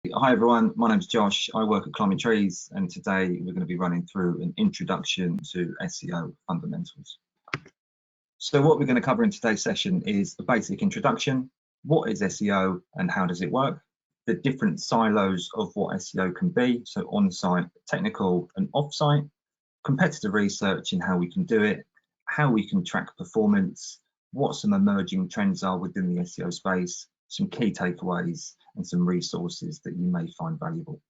Hi everyone, my name's Josh. I work at Climbing Trees, and today we're going to be running through an introduction to SEO fundamentals. So what we're going to cover in today's session is a basic introduction. What is SEO and how does it work? The different silos of what SEO can be, so on-site, technical and off-site, competitor research and how we can do it, how we can track performance, what some emerging trends are within the SEO space, some key takeaways and some resources that you may find valuable.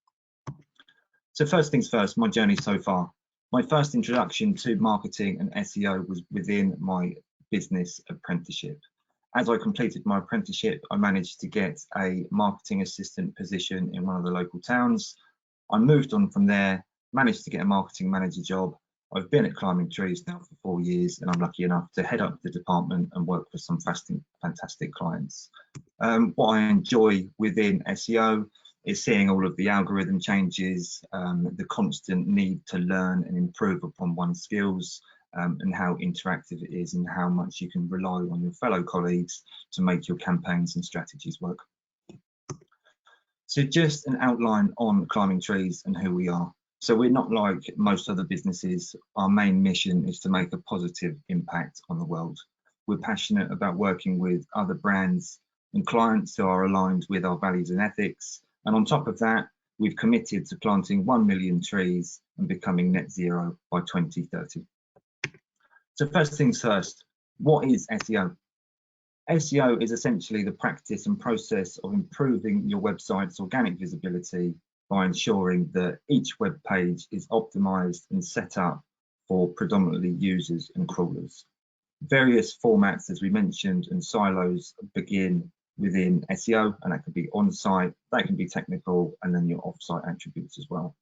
So first things first, my journey so far. My first introduction to marketing and SEO was within my business apprenticeship. As I completed my apprenticeship, I managed to get a marketing assistant position in one of the local towns. I moved on from there, managed to get a marketing manager job. I've been at Climbing Trees now for 4 years, and I'm lucky enough to head up the department and work for some fantastic clients. What I enjoy within SEO is seeing all of the algorithm changes, the constant need to learn and improve upon one's skills, and how interactive it is and how much you can rely on your fellow colleagues to make your campaigns and strategies work. So just an outline on Climbing Trees and who we are. So we're not like most other businesses. Our main mission is to make a positive impact on the world. We're passionate about working with other brands and clients who are aligned with our values and ethics. And on top of that, we've committed to planting 1 million trees and becoming net zero by 2030. So first things first, what is SEO? SEO is essentially the practice and process of improving your website's organic visibility by ensuring that each web page is optimized and set up for predominantly users and crawlers. Various formats, as we mentioned, and silos begin within SEO, and that could be on-site, that can be technical, and then your off-site attributes as well.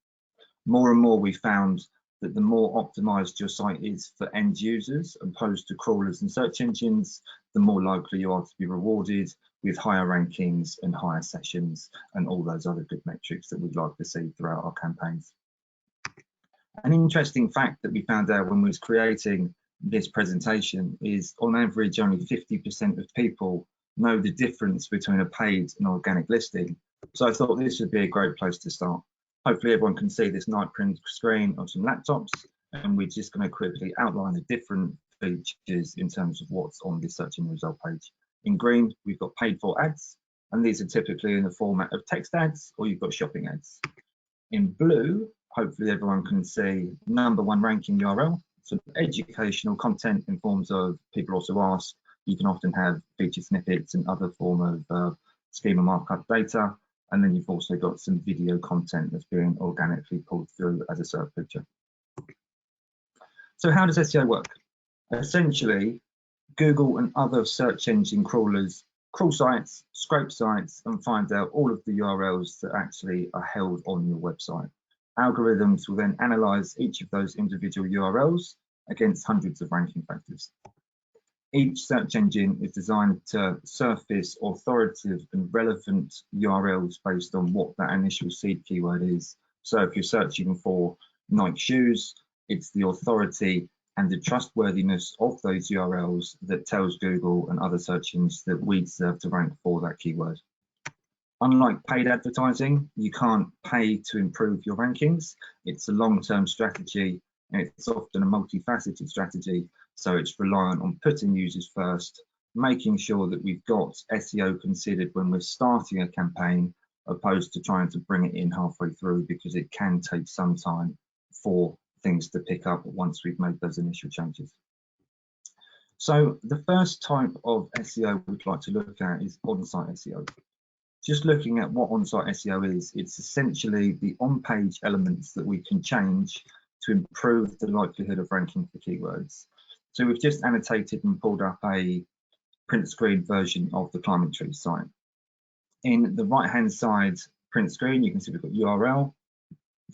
More and more we found that the more optimized your site is for end users opposed to crawlers and search engines, the more likely you are to be rewarded with higher rankings and higher sessions and all those other good metrics that we'd like to see throughout our campaigns. An interesting fact that we found out when we was creating this presentation is on average only 50% of people know the difference between a paid and organic listing. So I thought this would be a great place to start. Hopefully everyone can see this night print screen of some laptops, and we're just going to quickly outline the different features in terms of what's on this search engine result page. In green, we've got paid for ads, and these are typically in the format of text ads, or you've got shopping ads. In blue, hopefully everyone can see #1 ranking URL, so educational content in forms of people also ask. You can often have feature snippets and other form of schema markup data. And then you've also got some video content that's being organically pulled through as a search feature. So how does SEO work? Essentially, Google and other search engine crawlers crawl sites, scrape sites, and find out all of the URLs that actually are held on your website. Algorithms will then analyze each of those individual URLs against hundreds of ranking factors. Each search engine is designed to surface authoritative and relevant URLs based on what that initial seed keyword is. So if you're searching for Nike shoes, it's the authority and the trustworthiness of those URLs that tells Google and other search engines that we deserve to rank for that keyword. Unlike paid advertising, you can't pay to improve your rankings. It's a long-term strategy, and it's often a multifaceted strategy. So it's reliant on putting users first, making sure that we've got SEO considered when we're starting a campaign, opposed to trying to bring it in halfway through, because it can take some time for things to pick up once we've made those initial changes. So the first type of SEO we'd like to look at is on-site SEO. Just looking at what on-site SEO is, it's essentially the on-page elements that we can change to improve the likelihood of ranking for keywords. So we've just annotated and pulled up a print screen version of the Climbing Trees site. In the right-hand side print screen, you can see we've got URL,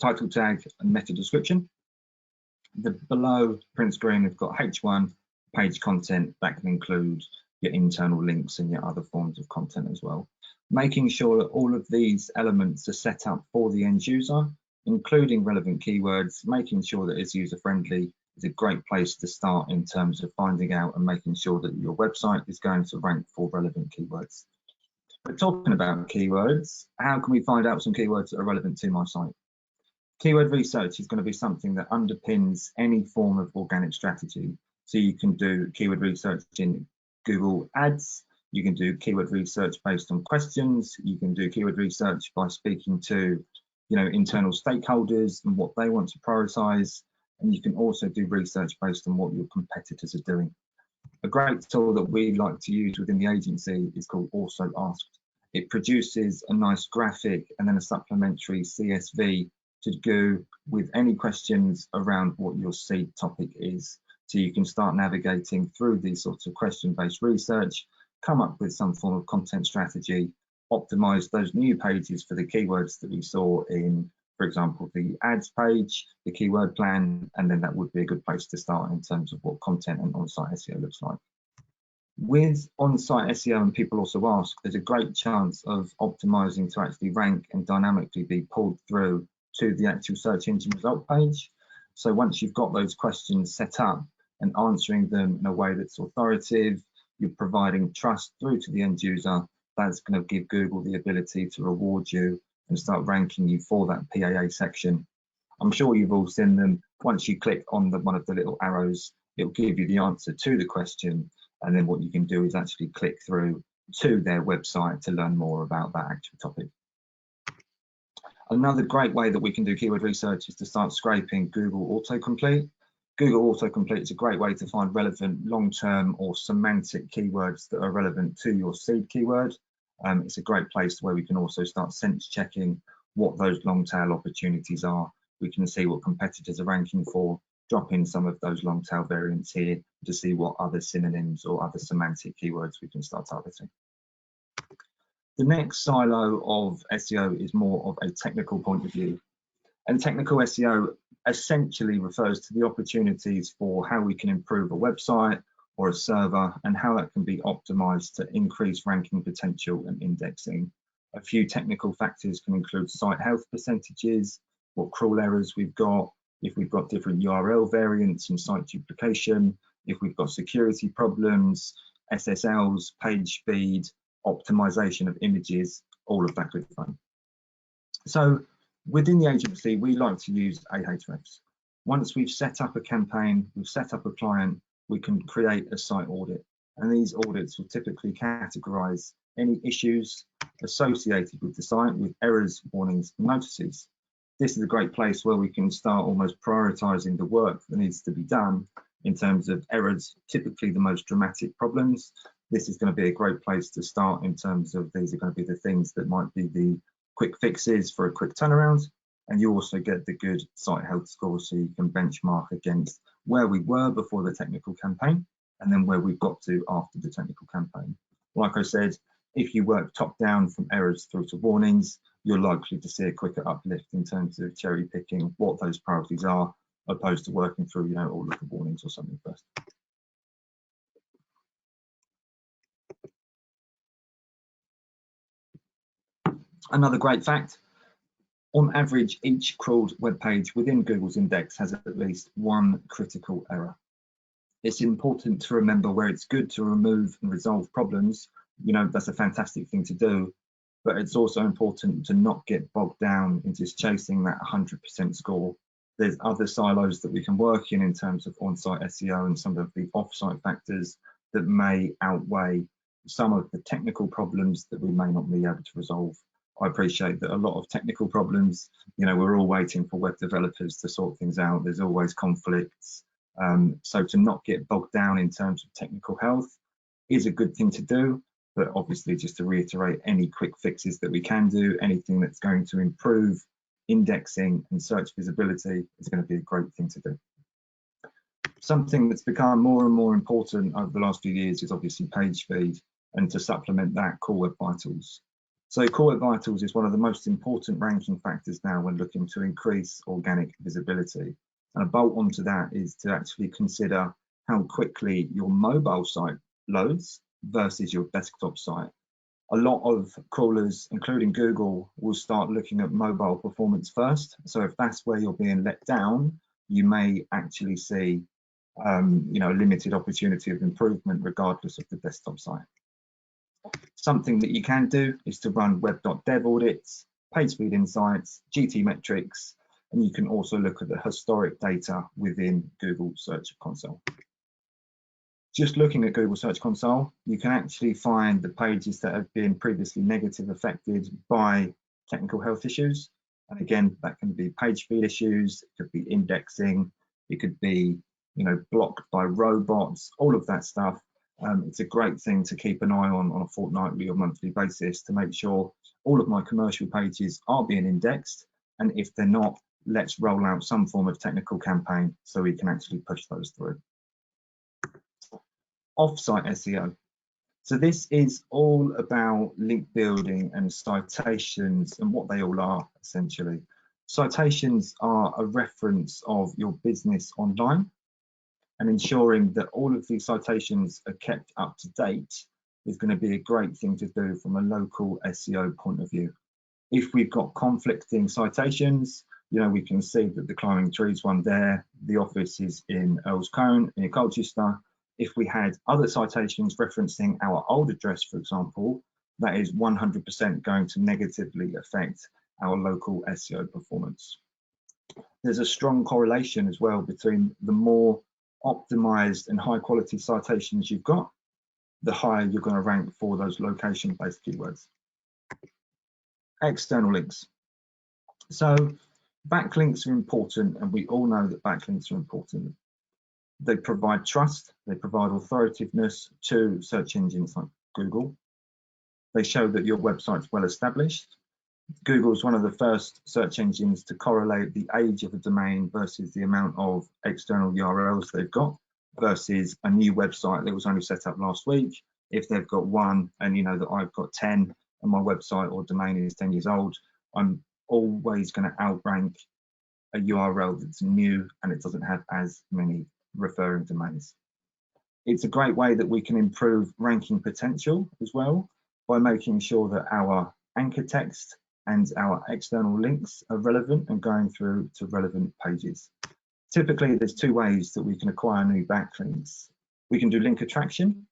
title tag, and meta description. The below print screen, we've got H1, page content. That can include your internal links and your other forms of content as well. Making sure that all of these elements are set up for the end user, including relevant keywords, making sure that it's user-friendly is a great place to start in terms of finding out and making sure that your website is going to rank for relevant keywords. But talking about keywords, how can we find out some keywords that are relevant to my site? Keyword research is going to be something that underpins any form of organic strategy. So you can do keyword research in Google Ads, you can do keyword research based on questions, you can do keyword research by speaking to internal stakeholders and what they want to prioritize, and you can also do research based on what your competitors are doing. A great tool that we like to use within the agency is called Also Asked. It produces a nice graphic and then a supplementary CSV to go with any questions around what your seed topic is. So you can start navigating through these sorts of question-based research, come up with some form of content strategy, optimize those new pages for the keywords that we saw in, for example, the ads page, the keyword plan, and then that would be a good place to start in terms of what content and on-site SEO looks like. With on-site SEO, and people also ask, there's a great chance of optimizing to actually rank and dynamically be pulled through to the actual search engine result page. So once you've got those questions set up and answering them in a way that's authoritative, you're providing trust through to the end user, that's going to give Google the ability to reward you and start ranking you for that PAA section. I'm sure you've all seen them. Once you click on one of the little arrows, it'll give you the answer to the question, and then what you can do is actually click through to their website to learn more about that actual topic. Another great way that we can do keyword research is to start scraping Google autocomplete. Google autocomplete is a great way to find relevant long-term or semantic keywords that are relevant to your seed keyword. It's a great place where we can also start sense checking what those long tail opportunities are. We can see what competitors are ranking for, drop in some of those long tail variants here to see what other synonyms or other semantic keywords we can start targeting. The next silo of SEO is more of a technical point of view. And technical SEO essentially refers to the opportunities for how we can improve a website or a server and how that can be optimized to increase ranking potential and indexing. A few technical factors can include site health percentages, what crawl errors we've got, if we've got different URL variants and site duplication, if we've got security problems, SSLs, page speed, optimization of images, all of that good fun. So within the agency, we like to use Ahrefs. Once we've set up a campaign, we've set up a client, we can create a site audit. And these audits will typically categorize any issues associated with the site with errors, warnings, and notices. This is a great place where we can start almost prioritizing the work that needs to be done in terms of errors, typically the most dramatic problems. This is going to be a great place to start in terms of these are going to be the things that might be the quick fixes for a quick turnaround. And you also get the good site health score, so you can benchmark against where we were before the technical campaign and then where we've got to after the technical campaign. Like I said, if you work top down from errors through to warnings, you're likely to see a quicker uplift in terms of cherry picking what those priorities are, opposed to working through, all of the warnings or something first. Another great fact, on average, each crawled web page within Google's index has at least one critical error. It's important to remember where it's good to remove and resolve problems. That's a fantastic thing to do, but it's also important to not get bogged down in just chasing that 100% score. There's other silos that we can work in terms of on-site SEO and some of the off-site factors that may outweigh some of the technical problems that we may not be able to resolve. I appreciate that a lot of technical problems, we're all waiting for web developers to sort things out. There's always conflicts. So to not get bogged down in terms of technical health is a good thing to do. But obviously, just to reiterate, any quick fixes that we can do, anything that's going to improve indexing and search visibility is going to be a great thing to do. Something that's become more and more important over the last few years is obviously page speed, and to supplement that, Core Web Vitals. So Core Web Vitals is one of the most important ranking factors now when looking to increase organic visibility. And a bolt onto that is to actually consider how quickly your mobile site loads versus your desktop site. A lot of crawlers, including Google, will start looking at mobile performance first. So if that's where you're being let down, you may actually see a limited opportunity of improvement regardless of the desktop site. Something that you can do is to run web.dev audits, page speed insights, GT metrics, and you can also look at the historic data within Google Search Console. Just looking at Google Search Console, you can actually find the pages that have been previously negatively affected by technical health issues. And again, that can be page speed issues, it could be indexing, it could be, blocked by robots, all of that stuff. It's a great thing to keep an eye on a fortnightly or monthly basis to make sure all of my commercial pages are being indexed. And if they're not, let's roll out some form of technical campaign so we can actually push those through. Off-site SEO. So this is all about link building and citations and what they all are essentially. Citations are a reference of your business online, and ensuring that all of these citations are kept up to date is going to be a great thing to do from a local SEO point of view. If we've got conflicting citations, we can see that the Climbing Trees one there, the office is in Earls Coombe near Colchester. If we had other citations referencing our old address, for example, that is 100% going to negatively affect our local SEO performance. There's a strong correlation as well between the more optimized and high quality citations you've got, the higher you're going to rank for those location-based keywords. External links. So backlinks are important, and we all know that backlinks are important. They provide trust, they provide authoritativeness to search engines like Google. They show that your website's well established. Google is one of the first search engines to correlate the age of a domain versus the amount of external URLs they've got versus a new website that was only set up last week. If they've got one and that I've got 10 and my website or domain is 10 years old, I'm always going to outrank a URL that's new and it doesn't have as many referring domains. It's a great way that we can improve ranking potential as well by making sure that our anchor text and our external links are relevant and going through to relevant pages. Typically, there's two ways that we can acquire new backlinks. We can do link attraction.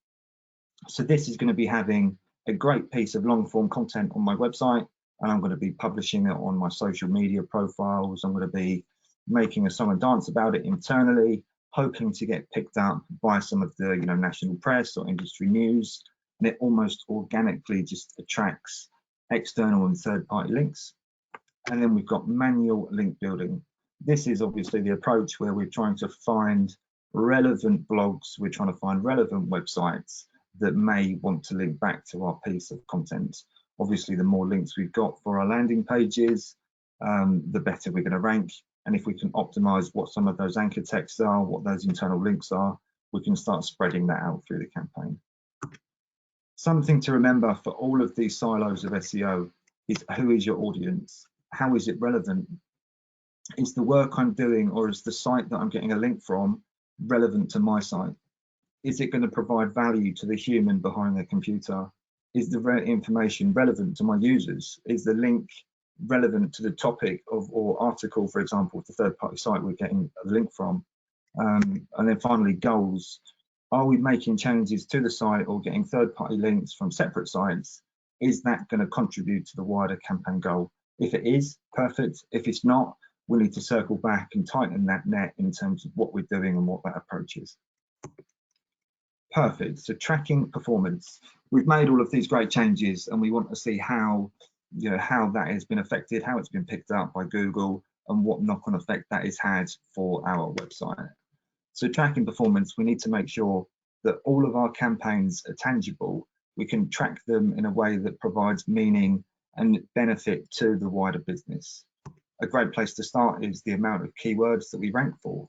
So this is going to be having a great piece of long form content on my website, and I'm going to be publishing it on my social media profiles. I'm going to be making a song and dance about it internally, hoping to get picked up by some of the national press or industry news, and it almost organically just attracts external and third-party links. And then we've got manual link building. This is obviously the approach where we're trying to find relevant blogs, we're trying to find relevant websites that may want to link back to our piece of content. Obviously, the more links we've got for our landing pages, the better we're going to rank. And if we can optimize what some of those anchor texts are, what those internal links are, we can start spreading that out through the campaign. Something to remember for all of these silos of SEO is who is your audience? How is it relevant? Is the work I'm doing or is the site that I'm getting a link from relevant to my site? Is it going to provide value to the human behind the computer? Is the information relevant to my users? Is the link relevant to the topic of or article, for example, the third-party site we're getting a link from? And then finally, goals. Are we making changes to the site or getting third-party links from separate sites? Is that going to contribute to the wider campaign goal? If it is, perfect. If it's not, we need to circle back and tighten that net in terms of what we're doing and what that approach is. Perfect. So tracking performance. We've made all of these great changes and we want to see how that has been affected, how it's been picked up by Google, and what knock-on effect that has had for our website. So tracking performance, we need to make sure that all of our campaigns are tangible. We can track them in a way that provides meaning and benefit to the wider business. A great place to start is the amount of keywords that we rank for.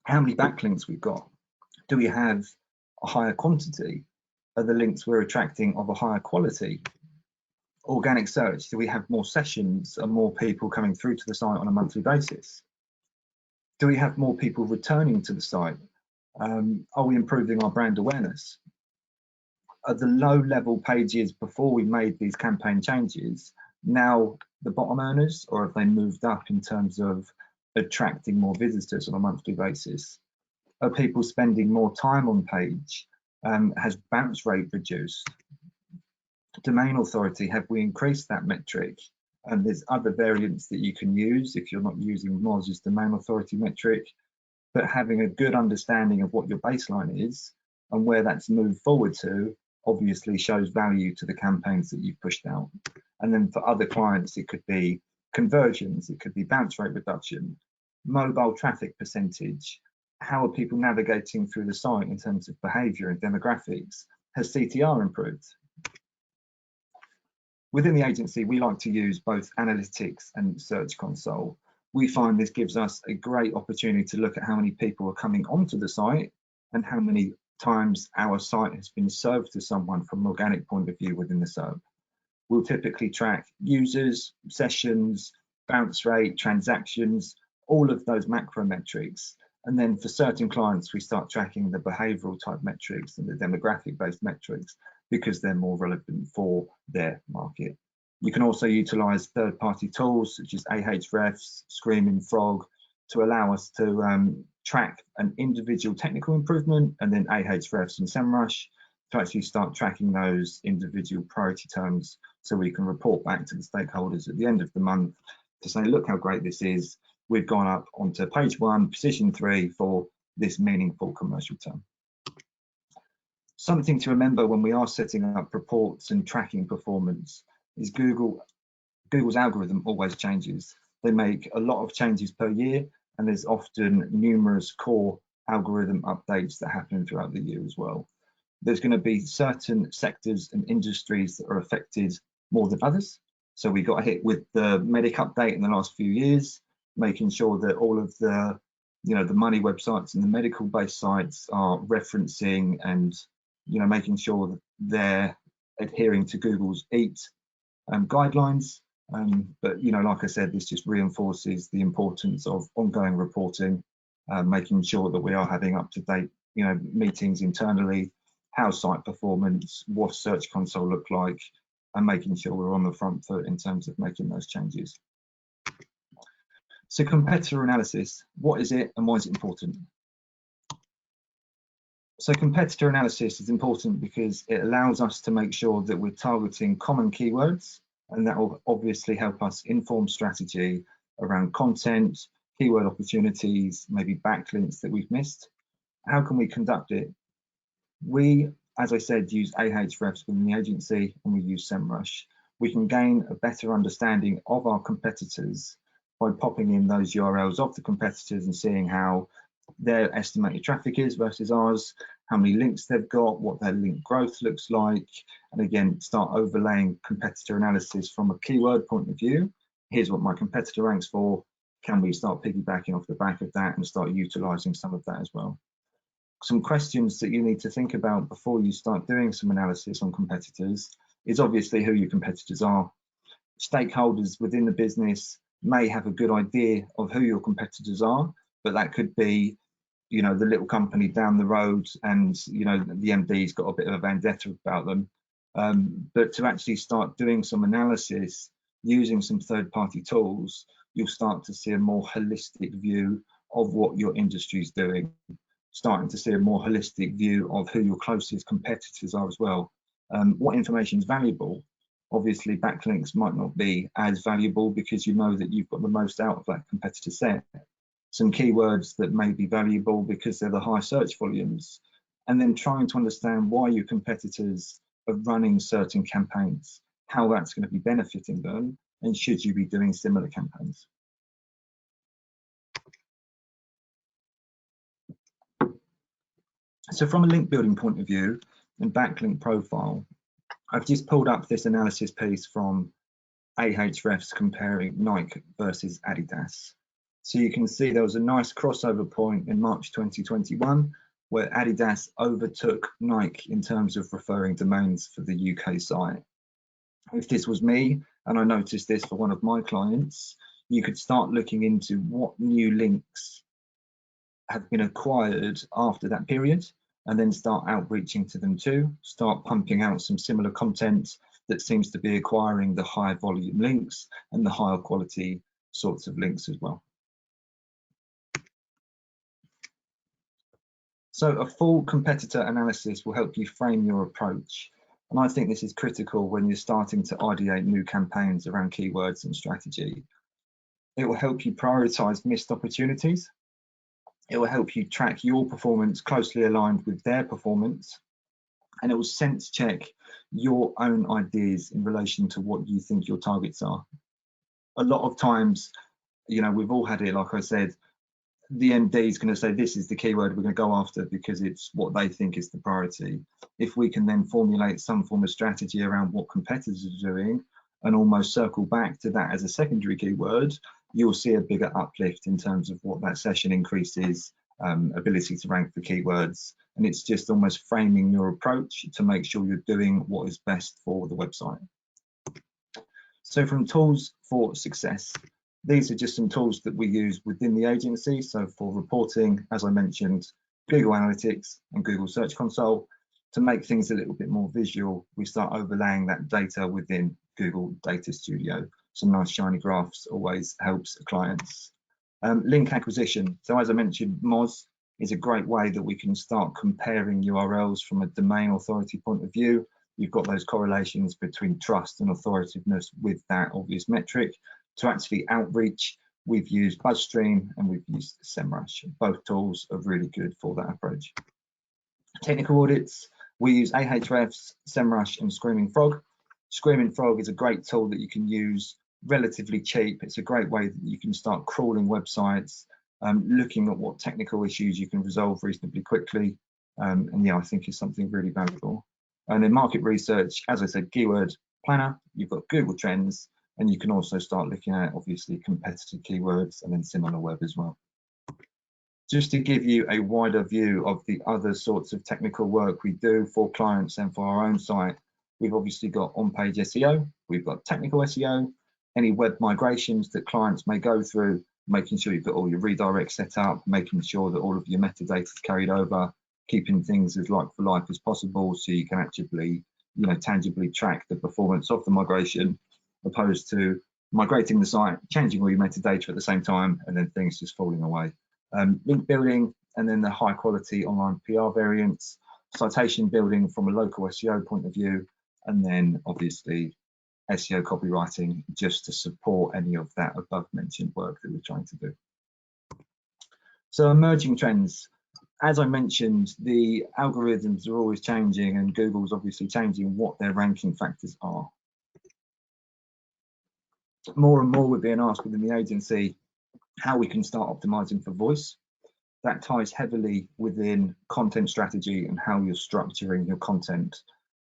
How many backlinks we've got? Do we have a higher quantity? Are the links we're attracting of a higher quality? Organic search, do we have more sessions and more people coming through to the site on a monthly basis? Do we have more people returning to the site? Are we improving our brand awareness? Are the low-level pages before we made these campaign changes now the bottom earners, or have they moved up in terms of attracting more visitors on a monthly basis? Are people spending more time on page? Has bounce rate reduced? Domain authority, have we increased that metric? And there's other variants that you can use if you're not using Moz's domain authority metric, but having a good understanding of what your baseline is and where that's moved forward to obviously shows value to the campaigns that you've pushed out. And then for other clients, it could be conversions, it could be bounce rate reduction, mobile traffic percentage, how are people navigating through the site in terms of behavior and demographics, has CTR improved? Within the agency, we like to use both analytics and Search Console. We find this gives us a great opportunity to look at how many people are coming onto the site and how many times our site has been served to someone from an organic point of view within the SERP. We'll typically track users, sessions, bounce rate, transactions, all of those macro metrics. And then for certain clients, we start tracking the behavioral type metrics and the demographic based metrics because they're more relevant for their market. You can also utilize third-party tools such as Ahrefs, Screaming Frog to allow us to track an individual technical improvement, and then Ahrefs and SEMrush to actually start tracking those individual priority terms so we can report back to the stakeholders at the end of the month to say, look how great this is. We've gone up onto page 1, position 3 for this meaningful commercial term. Something to remember when we are setting up reports and tracking performance is Google's algorithm always changes. They make a lot of changes per year, and there's often numerous core algorithm updates that happen throughout the year as well. There's going to be certain sectors and industries that are affected more than others. So we got hit with the Medic update in the last few years, making sure that all of the the money websites and the medical based sites are referencing and making sure that they're adhering to Google's EAT guidelines. But like I said, this just reinforces the importance of ongoing reporting, making sure that we are having up to date meetings internally, how site performance, what Search Console look like, and making sure we're on the front foot in terms of making those changes. So competitor analysis, what is it and why is it important? So competitor analysis is important because it allows us to make sure that we're targeting common keywords, and that will obviously help us inform strategy around content, keyword opportunities, maybe backlinks that we've missed. How can we conduct it? We, as I said, use Ahrefs within the agency, and we use SEMrush. We can gain a better understanding of our competitors by popping in those URLs of the competitors and seeing how their estimated traffic is versus ours, how many links they've got, what their link growth looks like, and again, start overlaying competitor analysis from a keyword point of view. Here's what my competitor ranks for. Can we start piggybacking off the back of that and start utilizing some of that as well? Some questions that you need to think about before you start doing some analysis on competitors is obviously who your competitors are. Stakeholders within the business may have a good idea of who your competitors are, but that could be the little company down the road, and the MD's got a bit of a vendetta about them. But to actually start doing some analysis using some third-party tools, you'll start to see a more holistic view of what your industry is doing, starting to see a more holistic view of who your closest competitors are as well. What information is valuable? Obviously, backlinks might not be as valuable because you know that you've got the most out of that competitor set. Some keywords that may be valuable because they're the high search volumes, and then trying to understand why your competitors are running certain campaigns, how that's going to be benefiting them, and should you be doing similar campaigns. So from a link building point of view and backlink profile, I've just pulled up this analysis piece from Ahrefs comparing Nike versus Adidas. So you can see there was a nice crossover point in March 2021 where Adidas overtook Nike in terms of referring domains for the UK site. If this was me and I noticed this for one of my clients, you could start looking into what new links have been acquired after that period, and then start outreaching to them too, start pumping out some similar content that seems to be acquiring the higher volume links and the higher quality sorts of links as well. So a full competitor analysis will help you frame your approach. And I think this is critical when you're starting to ideate new campaigns around keywords and strategy. It will help you prioritize missed opportunities. It will help you track your performance closely aligned with their performance. And it will sense check your own ideas in relation to what you think your targets are. A lot of times, we've all had it, like I said, the MD is going to say this is the keyword we're going to go after because it's what they think is the priority. If we can then formulate some form of strategy around what competitors are doing and almost circle back to that as a secondary keyword, you'll see a bigger uplift in terms of what that session increases, ability to rank for keywords. And it's just almost framing your approach to make sure you're doing what is best for the website. So from tools for success, these are just some tools that we use within the agency. So for reporting, as I mentioned, Google Analytics and Google Search Console. To make things a little bit more visual, we start overlaying that data within Google Data Studio. Some nice shiny graphs always helps clients. Link acquisition. So as I mentioned, Moz is a great way that we can start comparing URLs from a domain authority point of view. You've got those correlations between trust and authoritativeness with that obvious metric. To actually outreach, we've used BuzzStream and we've used SEMrush. Both tools are really good for that approach. Technical audits, we use Ahrefs, SEMrush and Screaming Frog. Screaming Frog is a great tool that you can use, relatively cheap. It's a great way that you can start crawling websites, looking at what technical issues you can resolve reasonably quickly. And yeah, I think it's something really valuable. And in market research, as I said, Keyword Planner, you've got Google Trends, and you can also start looking at obviously competitive keywords and then SimilarWeb as well. Just to give you a wider view of the other sorts of technical work we do for clients and for our own site, we've obviously got on-page SEO, we've got technical SEO, any web migrations that clients may go through, making sure you've got all your redirects set up, making sure that all of your metadata is carried over, keeping things as like for like as possible so you can actually, tangibly track the performance of the migration, opposed to migrating the site, changing all your metadata at the same time, and then things just falling away. Link building, and then the high quality online PR variants, citation building from a local SEO point of view, and then obviously SEO copywriting just to support any of that above mentioned work that we're trying to do. So emerging trends. As I mentioned, the algorithms are always changing and Google's obviously changing what their ranking factors are. More and more we're being asked within the agency how we can start optimizing for voice. That ties heavily within content strategy and how you're structuring your content,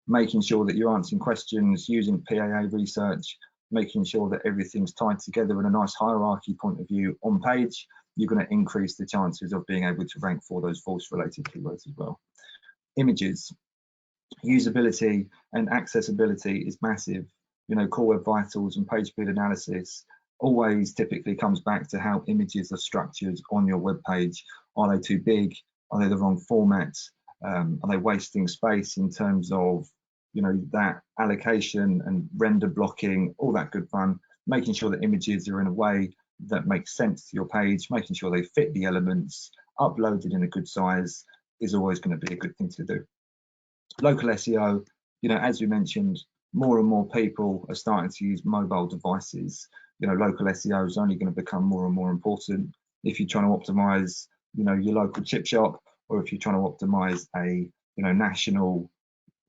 making sure that you're answering questions using PAA research, making sure that everything's tied together in a nice hierarchy point of view on page. You're going to increase the chances of being able to rank for those voice related keywords as well. Images, usability and accessibility is massive. Core Web Vitals and page speed analysis always typically comes back to how images are structured on your web page. Are they too big? Are they the wrong format? Are they wasting space in terms of that allocation and render blocking, all that good fun, making sure that images are in a way that makes sense to your page, making sure they fit the elements, uploaded in a good size is always going to be a good thing to do. Local SEO, as we mentioned, more and more people are starting to use mobile devices. Local SEO is only going to become more and more important if you're trying to optimize, your local chip shop, or if you're trying to optimize a, national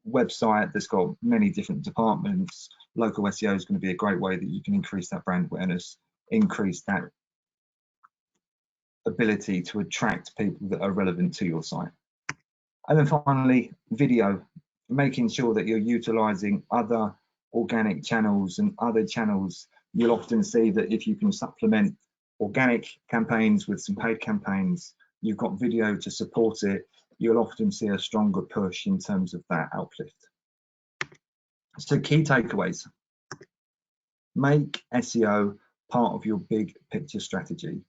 website that's got many different departments. Local SEO is going to be a great way that you can increase that brand awareness, increase that ability to attract people that are relevant to your site. And then finally, video, making sure that you're utilizing other organic channels and other channels. You'll often see that if you can supplement organic campaigns with some paid campaigns, you've got video to support it, you'll often see a stronger push in terms of that uplift. So key takeaways. Make SEO part of your big picture strategy.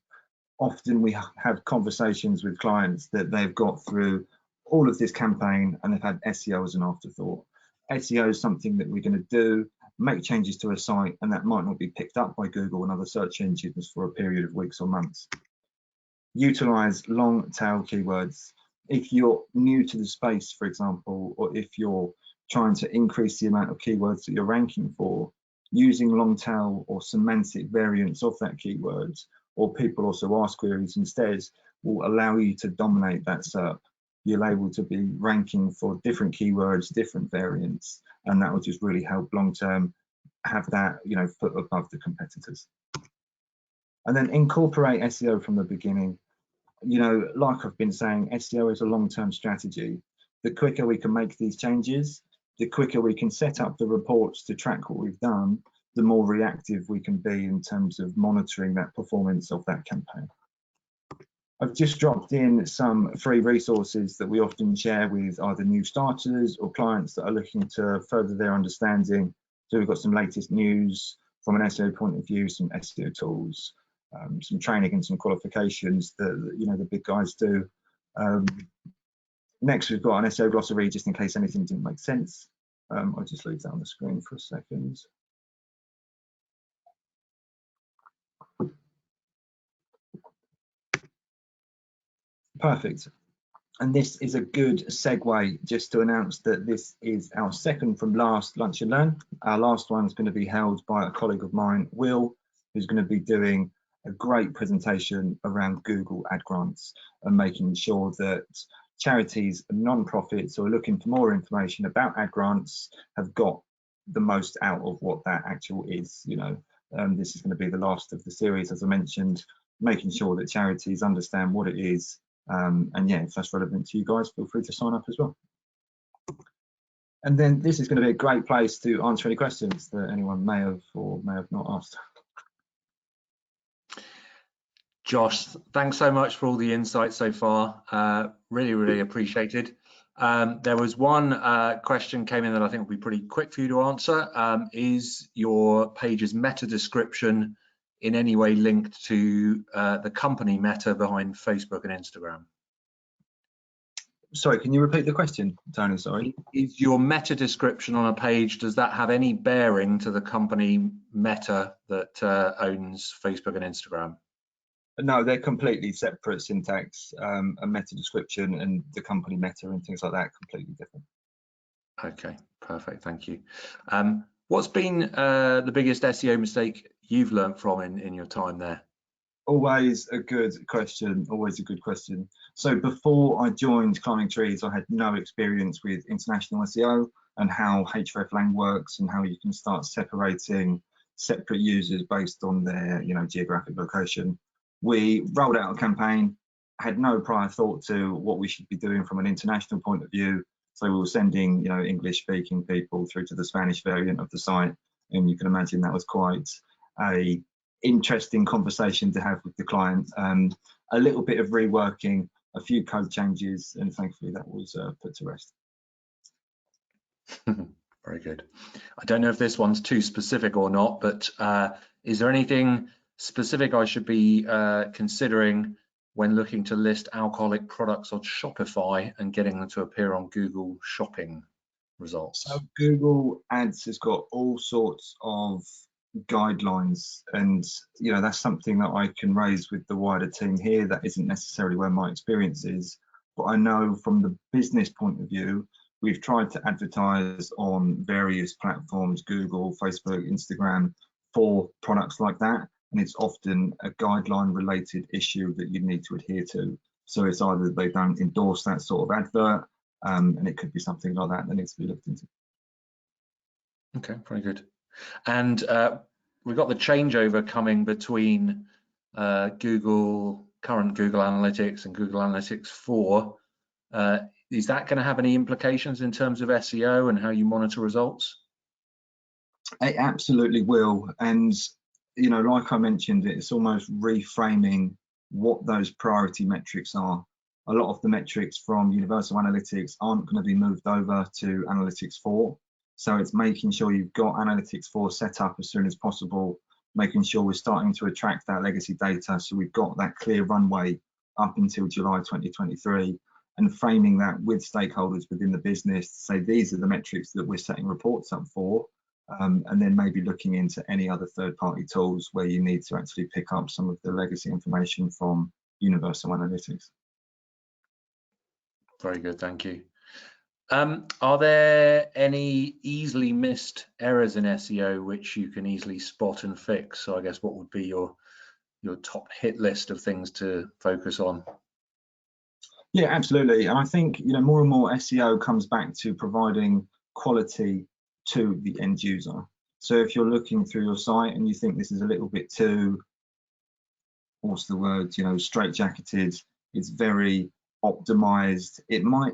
Often we have conversations with clients that they've got through all of this campaign and they've had SEO as an afterthought. SEO is something that we're going to do, make changes to a site, and that might not be picked up by Google and other search engines for a period of weeks or months. Utilize long tail keywords. if you're new to the space, for example, or if you're trying to increase the amount of keywords that you're ranking for, using long tail or semantic variants of that keyword, or people also ask queries instead, will allow you to dominate that SERP. You're able to be ranking for different keywords, different variants, and that will just really help long term have that, you know, foot above the competitors. And then incorporate SEO from the beginning. You know, like I've been saying, SEO is a long-term strategy. The quicker we can make these changes, the quicker we can set up the reports to track what we've done, the more reactive we can be in terms of monitoring that performance of that campaign. I've just dropped in some free resources that we often share with either new starters or clients that are looking to further their understanding. So we've got some latest news from an SEO point of view, some SEO tools, some training and some qualifications that, you know, the big guys do. Next, we've got an SEO glossary, just in case anything didn't make sense. I'll just leave that on the screen for a second. Perfect. And this is a good segue just to announce that this is our second from last Lunch and Learn. Our last one's going to be held by a colleague of mine, Will, who's going to be doing a great presentation around Google ad grants and making sure that charities and non-profits who are looking for more information about ad grants have got the most out of what that actual is. You know, this is going to be the last of the series, as I mentioned, making sure that charities understand what it is. And yeah, if that's relevant to you guys, feel free to sign up as well. And then this is going to be a great place to answer any questions that anyone may have or may have not asked. Josh, thanks so much for all the insights so far. Really appreciated. There was one question came in that I think will be pretty quick for you to answer. Is your page's meta description in any way linked to the company Meta behind Facebook and Instagram? Sorry, can you repeat the question, Tony? Sorry. Is your meta description on a page, does that have any bearing to the company Meta that owns Facebook and Instagram? No, they're completely separate syntax. A meta description and the company Meta and things like that are completely different. Okay, perfect, thank you. What's been the biggest SEO mistake you've learned from in your time there? Always a good question, always a good question. So before I joined Climbing Trees, I had no experience with international SEO and how hreflang works and how you can start separating separate users based on their, you know, geographic location. We rolled out a campaign, had no prior thought to what we should be doing from an international point of view. So we were sending, you know, English-speaking people through to the Spanish variant of the site, and you can imagine that was quite a interesting conversation to have with the client. A little bit of reworking, a few code changes, and thankfully that was put to rest. Very good. I don't know if this one's too specific or not, but is there anything specific I should be considering when looking to list alcoholic products on Shopify and getting them to appear on Google Shopping results? So Google Ads has got all sorts of guidelines, and you know, that's something that I can raise with the wider team here. That isn't necessarily where my experience is, but I know from the business point of view, we've tried to advertise on various platforms, Google, Facebook, Instagram, for products like that, and it's often a guideline related issue that you need to adhere to. So it's either they don't endorse that sort of advert, and it could be something like that needs to be looked into. Okay, very good. And we've got the changeover coming between current Google Analytics and Google Analytics 4. Is that going to have any implications in terms of SEO and how you monitor results? It absolutely will. And, you know, like I mentioned, it's almost reframing what those priority metrics are. A lot of the metrics from Universal Analytics aren't going to be moved over to Analytics 4. So it's making sure you've got Analytics 4 set up as soon as possible, making sure we're starting to attract that legacy data. So we've got that clear runway up until July 2023, and framing that with stakeholders within the business to say these are the metrics that we're setting reports up for, and then maybe looking into any other third-party tools where you need to actually pick up some of the legacy information from Universal Analytics. Very good, thank you. Are there any easily missed errors in SEO which you can easily spot and fix? So I guess what would be your top hit list of things to focus on? Yeah, absolutely. And I think, you know, more and more SEO comes back to providing quality to the end user. So if you're looking through your site and you think this is a little bit too, what's the word, you know, straitjacketed, it's very optimized, it might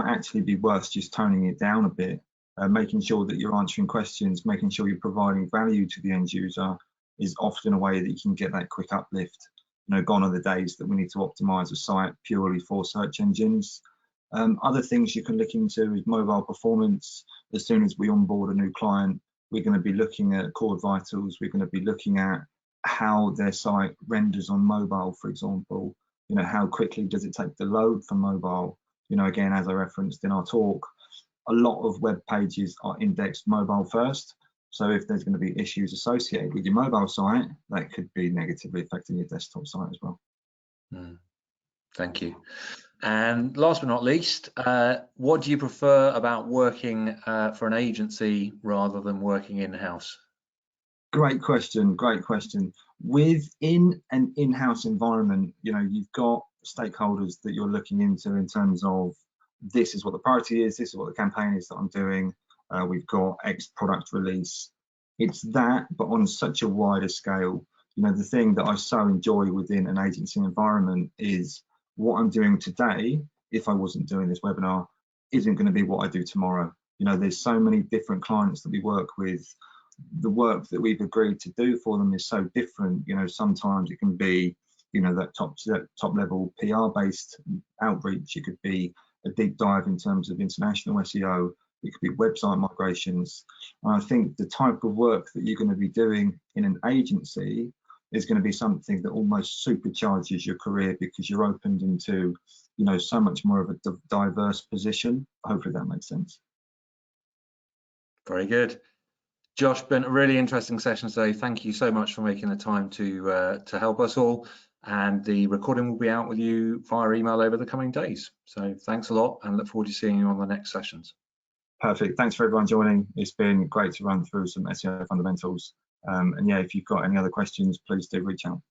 actually be worth just toning it down a bit, making sure that you're answering questions, making sure you're providing value to the end user is often a way that you can get that quick uplift. You know, gone are the days that we need to optimize a site purely for search engines. Other things you can look into is mobile performance. As soon as we onboard a new client, we're going to be looking at core vitals, we're going to be looking at how their site renders on mobile, for example. You know, how quickly does it take to load for mobile? You know, again, as I referenced in our talk, a lot of web pages are indexed mobile first. So if there's going to be issues associated with your mobile site, that could be negatively affecting your desktop site as well. Thank you. And last but not least, what do you prefer about working for an agency rather than working in-house? Great question, great question. Within an in-house environment, you know, you've got stakeholders that you're looking into in terms of this is what the priority is, this is what the campaign is that I'm doing, we've got X product release. It's that, but on such a wider scale. You know, the thing that I so enjoy within an agency environment is what I'm doing today, if I wasn't doing this webinar, isn't going to be what I do tomorrow. You know, there's so many different clients that we work with. The work that we've agreed to do for them is so different. You know, sometimes it can be, you know, that top level PR based outreach. It could be a deep dive in terms of international SEO. It could be website migrations. And I think the type of work that you're going to be doing in an agency is going to be something that almost supercharges your career because you're opened into, you know, so much more of a diverse position. Hopefully that makes sense. Very good. Josh, been a really interesting session today. Thank you so much for making the time to help us all. And the recording will be out with you via email over the coming days. So thanks a lot and look forward to seeing you on the next sessions. Perfect. Thanks for everyone joining. It's been great to run through some SEO fundamentals. And yeah, if you've got any other questions, please do reach out.